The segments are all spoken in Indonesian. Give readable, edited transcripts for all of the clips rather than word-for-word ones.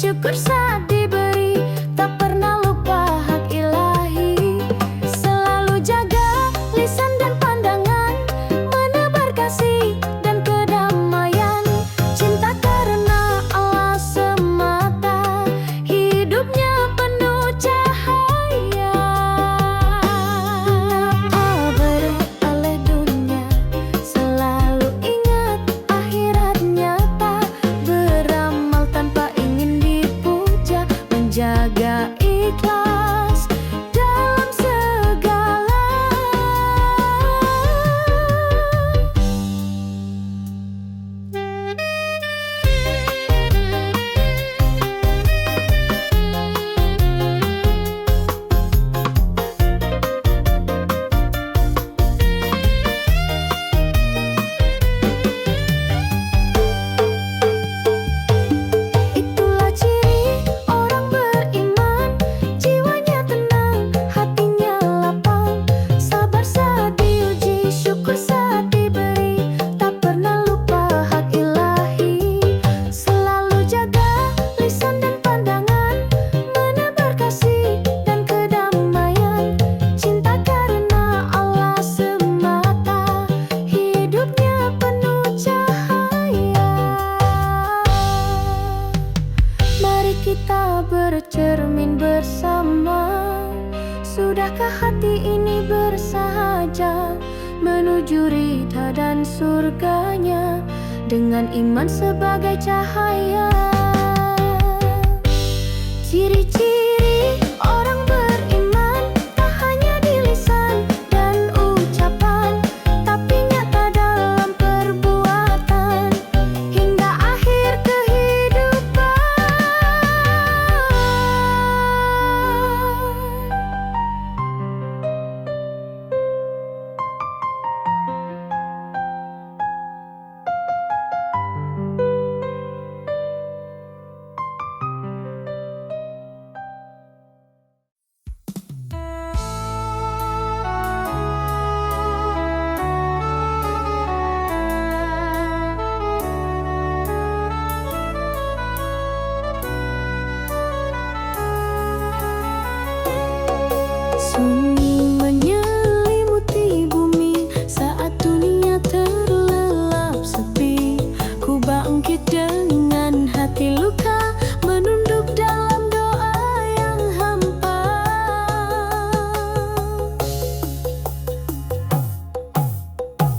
syukur saat diberi, tak pernah lupa hak ilahi. Selalu jaga lisan dan pandangan, menebar kasih dan kedamaian. Cinta karena Allah semata, hidupnya penuh cahaya. Beroleh dunia, selalu ingat akhirat nyata. Beramal tanpa ingin dipuja, menjaga ikhlas dalam segala. Itulah ciri orang beriman, jiwanya tenang, hatinya lapang. Sabar saat diuji, syukur saat diberi, tak pernah lupa hak ilahi. Selalu jaga lisan dan pandangan, menebar kasih dan kedamaian. Cinta karena Allah semata, hidupnya penuh cahaya. Mari kita bercermin bersama, sudahkah hati ini bersahaja menuju ridha dan surganya dengan iman sebagai cahaya? Ciri-ciri orang beriman tak hanya di lisan dan ucapan, tapi nyata dalam perbuatan hingga akhir kehidupan. Sunyi menyelimuti bumi saat dunia terlelap sepi. Ku bangkit dengan hati luka, menunduk dalam doa yang hampa.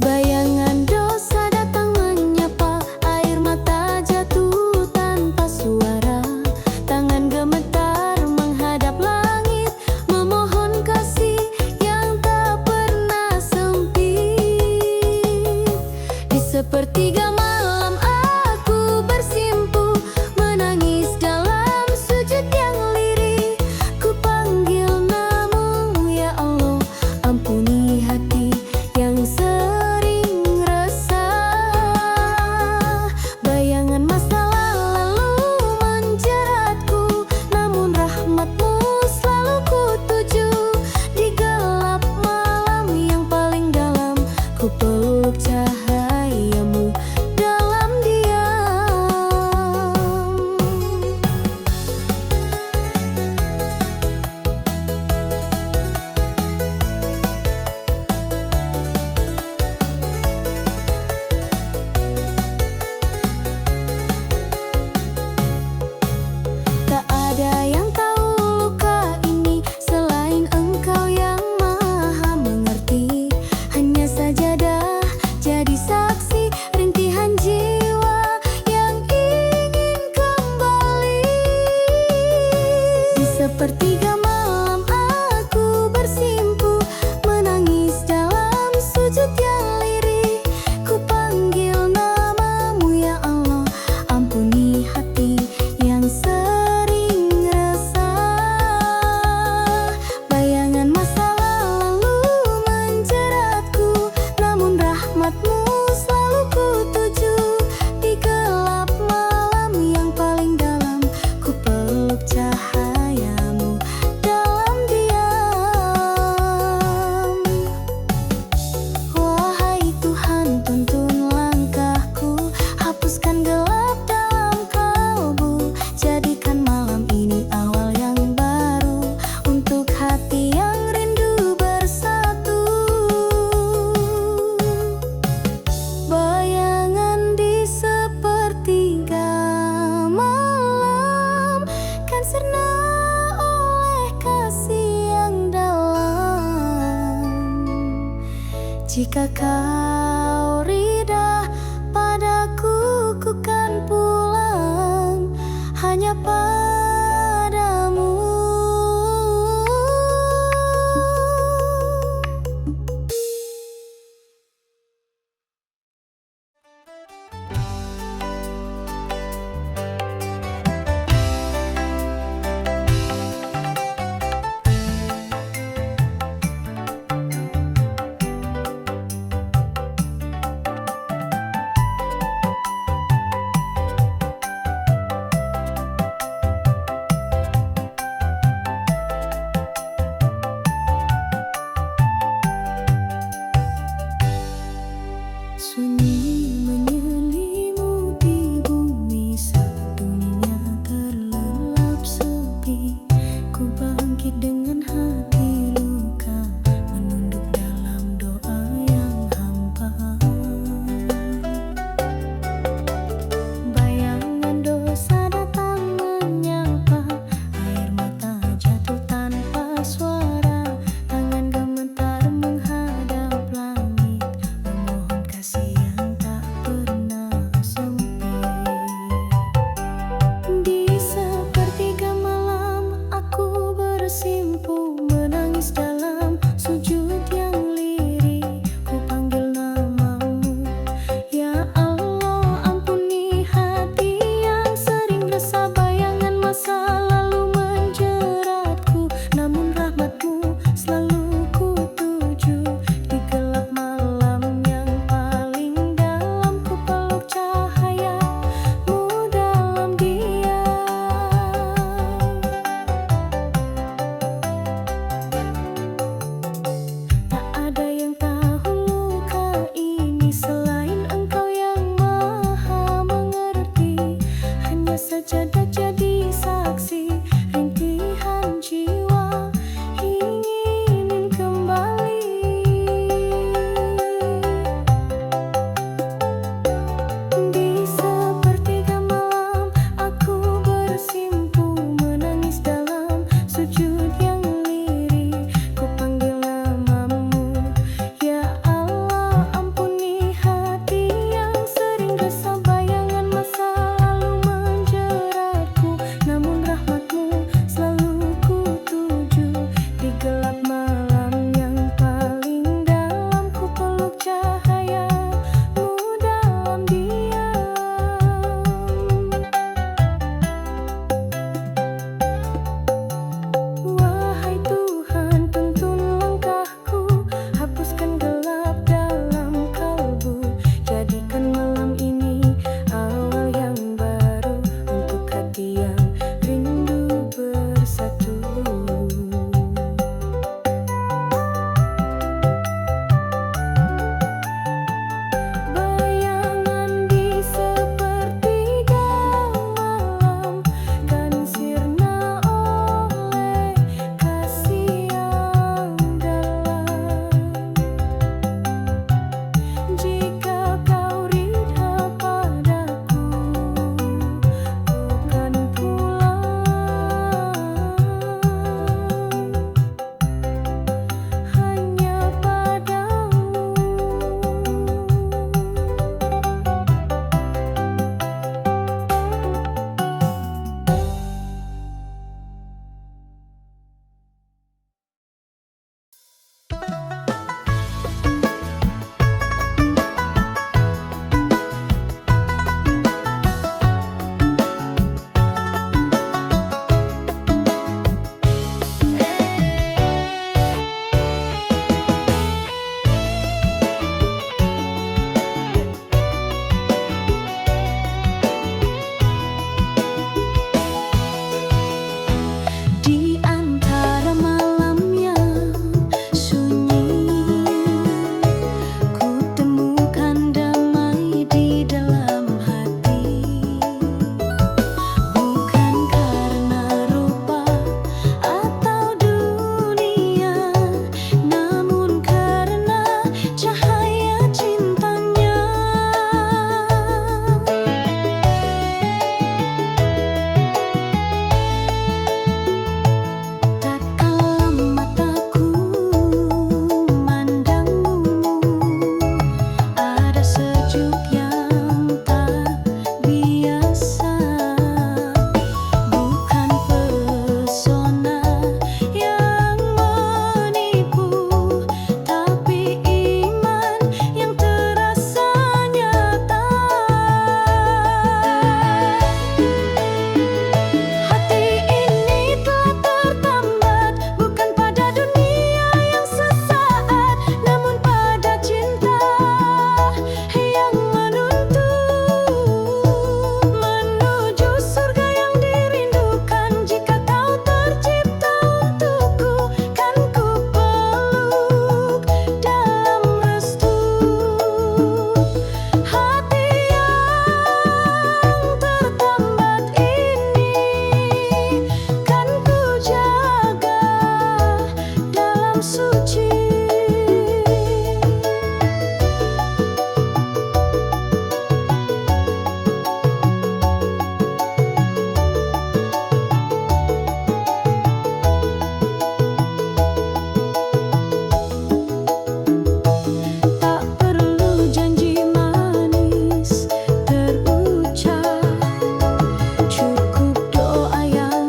Bayangan dosa datang menyapa, air mata jatuh tanpa suara. Tangan gemetar menghadap langit, memohon kasih yang tak pernah sempit. Di sepertiga malam aku bersimpuh, menangis dalam sujud yang lirih. Ku panggil namamu ya Allah, ampuni hati yang sering resah. Bayangan masa lalu menjeratku, namun rahmatmu selalu ku tuju. Di gelap malam yang paling dalam, ku peluk cahayamu dalam diam. Tak ada yang tahu luka ini selain Engkau yang maha mengerti. Hanya sajadah jadi saksi rintihan jiwa yang ingin kembali. Di sepertiga malam aku bersimpuh, menangis dalam sujud yang lirih. Ku panggil namamu ya Allah, ampuni hati yang sering resah. Bayangan masa lalu menjeratku, namun rahmatmu selalu ku tuju. Di gelap malam yang paling dalam, ku peluk cahayamu Jika kau rida padaku, ku kan pulang hanya padamu.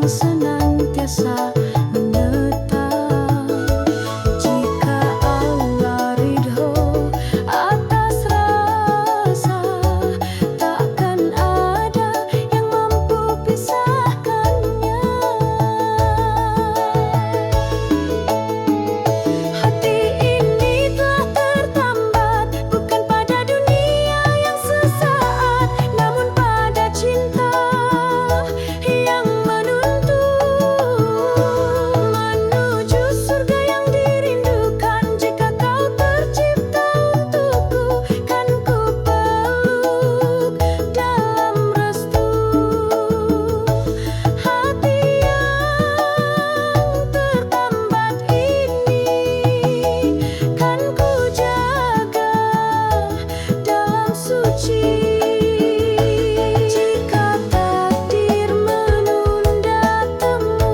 yang senantiasa menetap. Jika Allah ridho atas rasa, takkan ada yang mampu pisahkannya. Hati ini telah tertambat bukan pada dunia yang sesaat, namun pada cinta yang menuntun menuju surga yang dirindukan. Jika kau tercipta untukku, kan ku peluk dalam restu. Hati yang tertambat ini kan ku jaga dalam suci. Jika takdir menunda temu,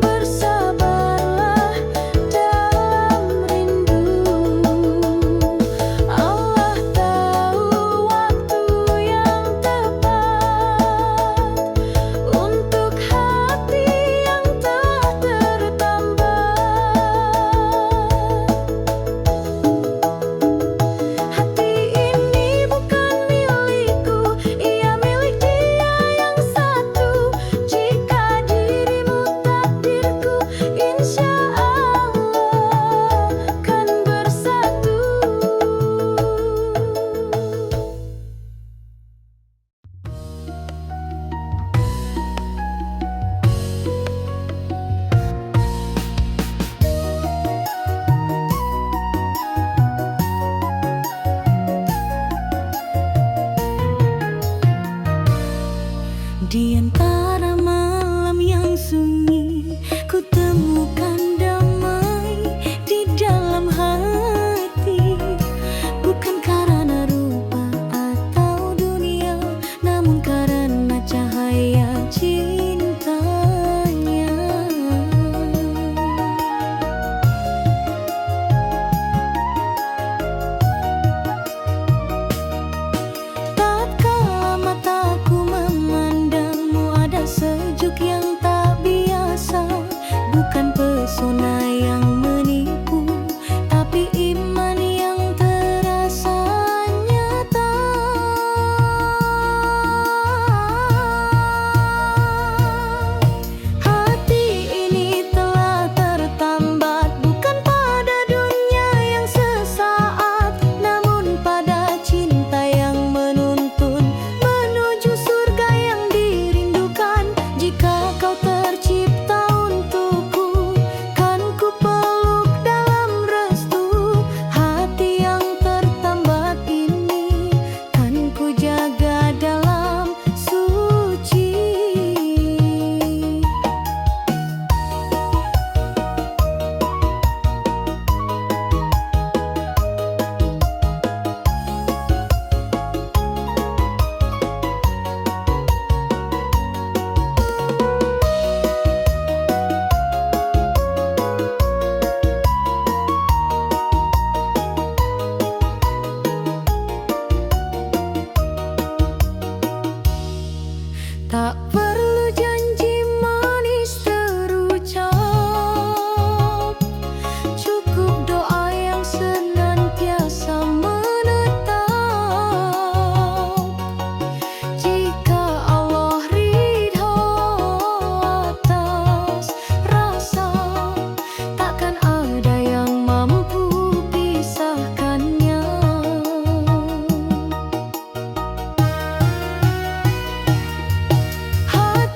bersabarlah dalam rindu. Allah tahu waktu yang tepat untuk hati yang telah tertambat. Hati ini bukan milikku, ia milik Dia yang satu. Jika dirimu takdirku, insya Allah kan bersatu. Di antara malam yang sunyi, ku temukan damai di dalam hati. Bukan karena rupa atau dunia, namun karena cahaya cintanya. Tatkala mataku memandangmu, ada sejuk yang tak biasa. Bukan pesona yang menipu, tapi iman yang terasa nyata. Hati ini telah tertambat bukan pada dunia yang sesaat, namun pada cinta yang menuntun menuju surga yang dirindukan. Jika kau tercipta untukku, kan ku peluk dalam restu. Hati yang tertambat ini kan ku jaga dalam suci. Tak perlu janji manis terucap, cukup doa yang senantiasa menetap. Jika Allah ridho atas rasa, takkan ada yang mampu pisahkannya. Hati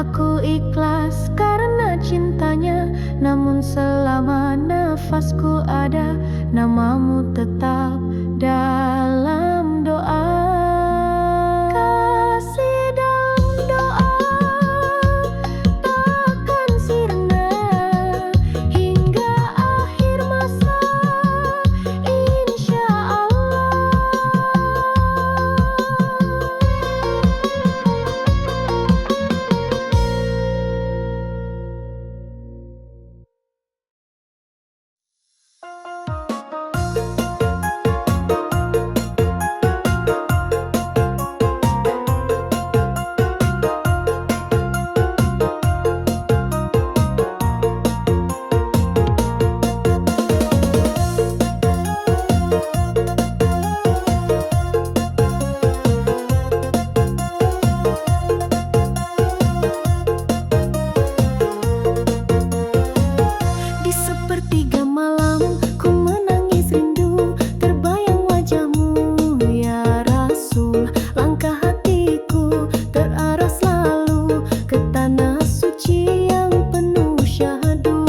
Aku ikhlas karena cintanya, namun selama nafasku ada, namamu tetap dalam doa. Kasih dalam doa takkan sirna hingga akhir masa, insya Allah. Di sepertiga malam ku menangis rindu, terbayang wajahmu ya Rasul. Langkah hatiku terarah selalu ke tanah suci yang penuh syahdu.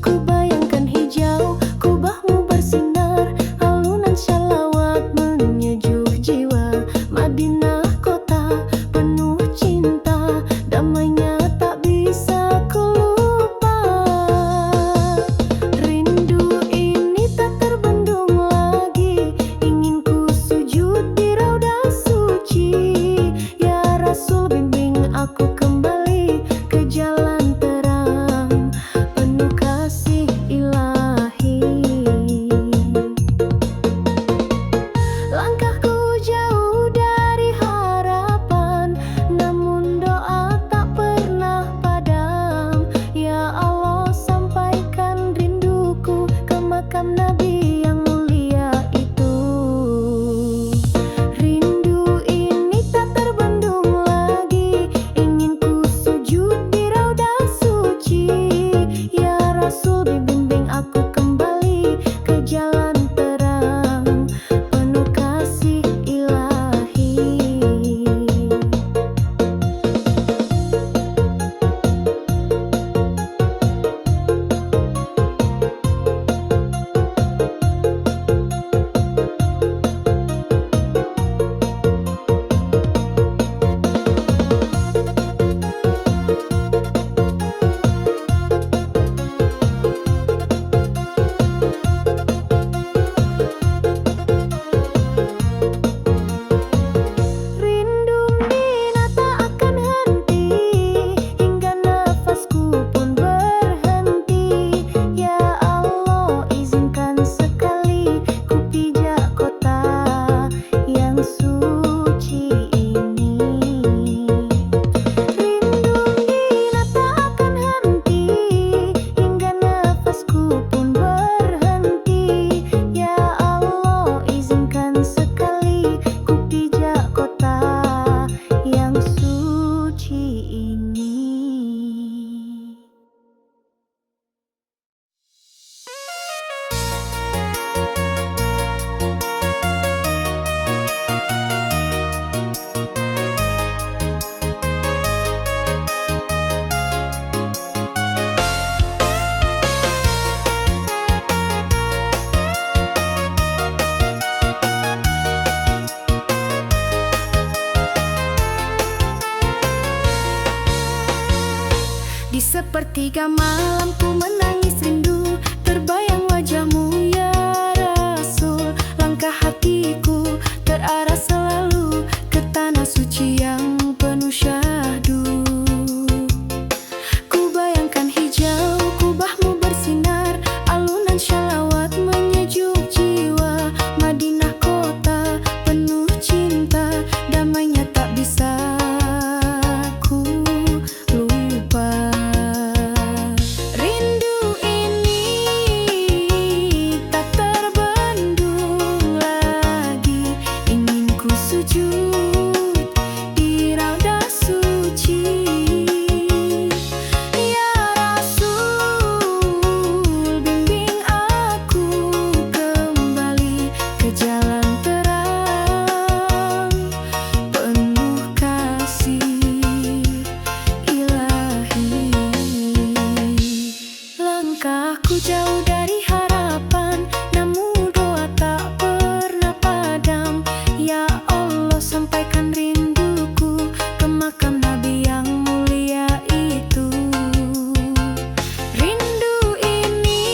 Ku bayangkan hijau kubahmu bersinar, alunan shalawat menyejuk jiwa. Madinah kota penuh cinta, damainya tak bisa ku lupa. Rindu ini tak terbendung lagi, ingin ku sujud di raudah suci. Ya Rasul, bimbing aku kembali ke jalan terang penuh kasih ilahi. Langkahku jauh dari harapan, namun doa tak pernah padam. Ya Allah, sampaikan rinduku ke makam Nabi yang mulia itu. Rindu ini tak terbendung lagi, ingin ku sujud di raudah suci. Ya Rasul, bimbing aku kembali ke jalan terang penuh kasih ilahi. Rindu Mina tak akan henti hingga nafasku pun berhenti. Ya Allah, izinkan sekali ku pijak kota yang suci ini. Rindu Mina tak akan henti hingga nafasku pun berhenti. Ya Allah, izinkan sekali ku pijak kota yang suci ini. Di sepertiga malam ku menangis rindu, terbayang wajahmu ya Rasul. Langkah hatiku terarah selalu ke tanah suci yang penuh syahdu. Ku bayangkan hijau kubahmu bersinar, alunan shalawat menyejuk jiwa. Madinah kota penuh cinta, damainya tak bisa ku lupa. Rindu ini tak terbendung lagi, ingin ku sujud di kau sampaikan rinduku ke makam Nabi yang mulia itu. Rindu ini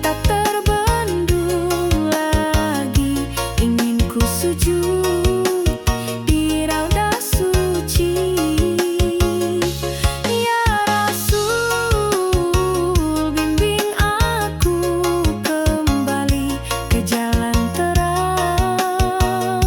tak terbendung lagi, ingin ku sujud di raudah suci. Ya Rasul, bimbing aku kembali ke jalan terang,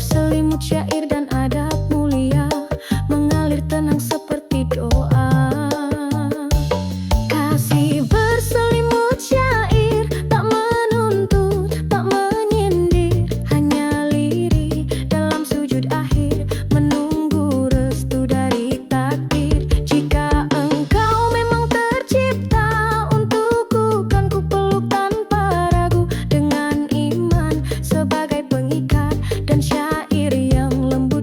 berselimut syair dan adab mulia, mengalir tenang seperti doa. Kasih berselimut syair, tak menuntut, tak menyindir, hanya lirih dalam sujud akhir, menunggu restu dari takdir. Jika engkau memang tercipta untukku, kan ku peluk tanpa ragu, dengan iman sebagai pengikat dan syair yang lembut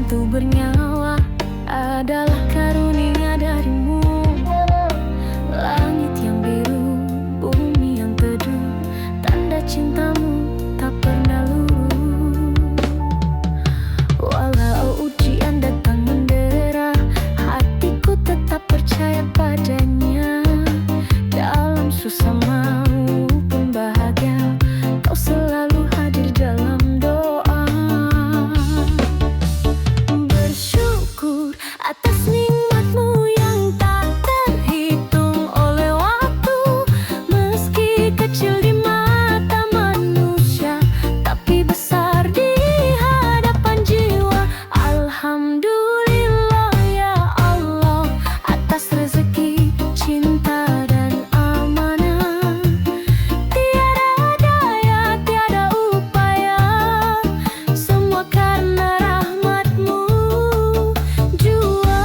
tentu bernyawa adalah karunia darimu. Langit yang biru, bumi yang teduh, tanda cintamu tak pernah luruh. Walau ujian datang mendera, hatiku tetap percaya padanya. Dalam susah maupun bahagia, kau selalu hadir dalam doa. Bersyukur atas nikmatmu yang tak terhitung oleh waktu. Meski kecil di mata manusia, tapi besar di hadapan jiwa. Alhamdulillah ya Allah atas rezeki, cinta dan amanah. Tiada daya, tiada upaya, semua karena rahmatmu jua.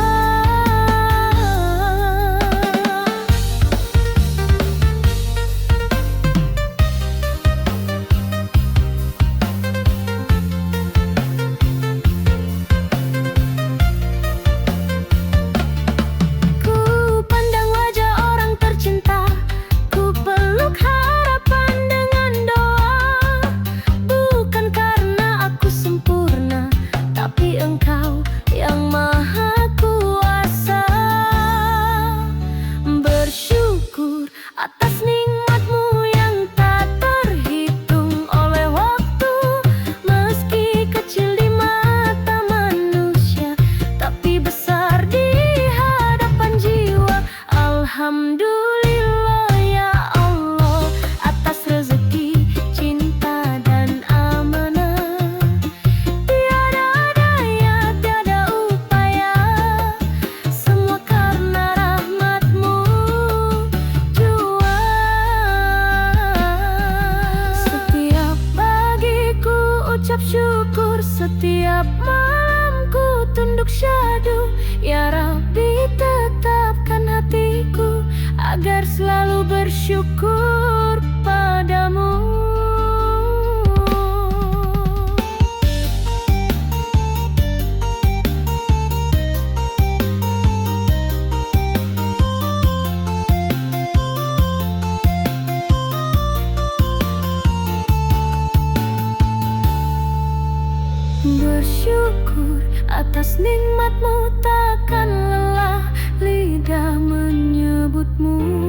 Ku pandang wajah orang tercinta, ku peluk harapan dengan doa. Bukan karena aku sempurna, tapi Engkau yang maha kuasa. Bersyukur atas nikmatmu yang tak terhitung oleh waktu. Meski kecil di mata manusia, tapi besar di hadapan jiwa. Alhamdulillah ya Allah atas rezeki, cinta dan amanah. Tiada daya, tiada upaya, semua karena rahmatmu jua. Setiap pagiku ucap syukur, setiap malamku tunduk syahdu. Ya Rabbi, tetapkan hatiku agar selalu bersyukur padamu. Bersyukur atas nikmatmu, takkan lelah lidah menyebutmu.